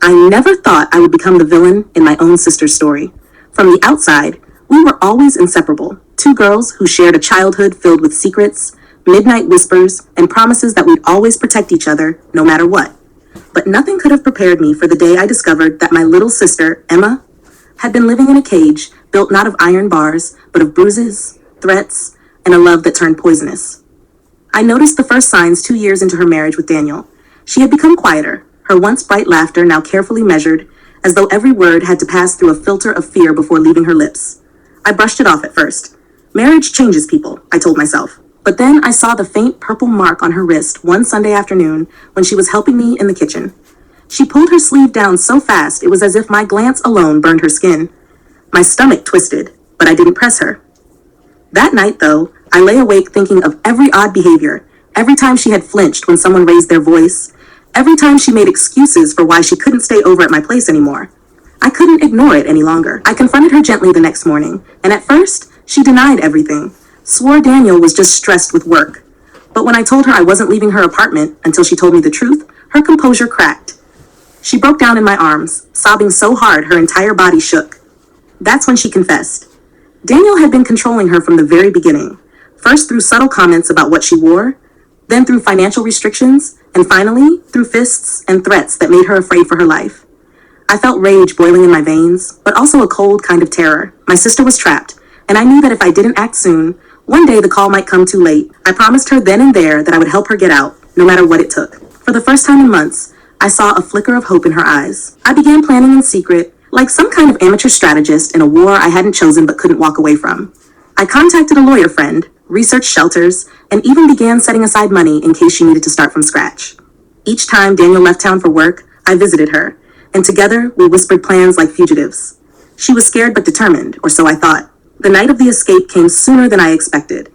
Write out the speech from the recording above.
I never thought I would become the villain in my own sister's story. From the outside, we were always inseparable. Two girls who shared a childhood filled with secrets, midnight whispers, and promises that we'd always protect each other, no matter what. But nothing could have prepared me for the day I discovered that my little sister, Emma, had been living in a cage built not of iron bars, but of bruises, threats, and a love that turned poisonous. I noticed the first signs 2 years into her marriage with Daniel. She had become quieter, her once bright laughter now carefully measured, as though every word had to pass through a filter of fear before leaving her lips. I brushed it off at first. Marriage changes people, I told myself. But then I saw the faint purple mark on her wrist one Sunday afternoon when she was helping me in the kitchen. She pulled her sleeve down so fast it was as if my glance alone burned her skin. My stomach twisted, but I didn't press her. That night, though, I lay awake thinking of every odd behavior, every time she had flinched when someone raised their voice, every time she made excuses for why she couldn't stay over at my place anymore. I couldn't ignore it any longer. I confronted her gently the next morning, and at first, she denied everything, swore Daniel was just stressed with work. But when I told her I wasn't leaving her apartment until she told me the truth, her composure cracked. She broke down in my arms, sobbing so hard her entire body shook. That's when she confessed. Daniel had been controlling her from the very beginning, first through subtle comments about what she wore, then through financial restrictions, and finally through fists and threats that made her afraid for her life. I felt rage boiling in my veins, but also a cold kind of terror. My sister was trapped, and I knew that if I didn't act soon, one day the call might come too late. I promised her then and there that I would help her get out, no matter what it took. For the first time in months, I saw a flicker of hope in her eyes. I began planning in secret, like some kind of amateur strategist in a war I hadn't chosen but couldn't walk away from. I contacted a lawyer friend, researched shelters, and even began setting aside money in case she needed to start from scratch. Each time Daniel left town for work, I visited her, and together we whispered plans like fugitives. She was scared but determined, or so I thought. The night of the escape came sooner than I expected.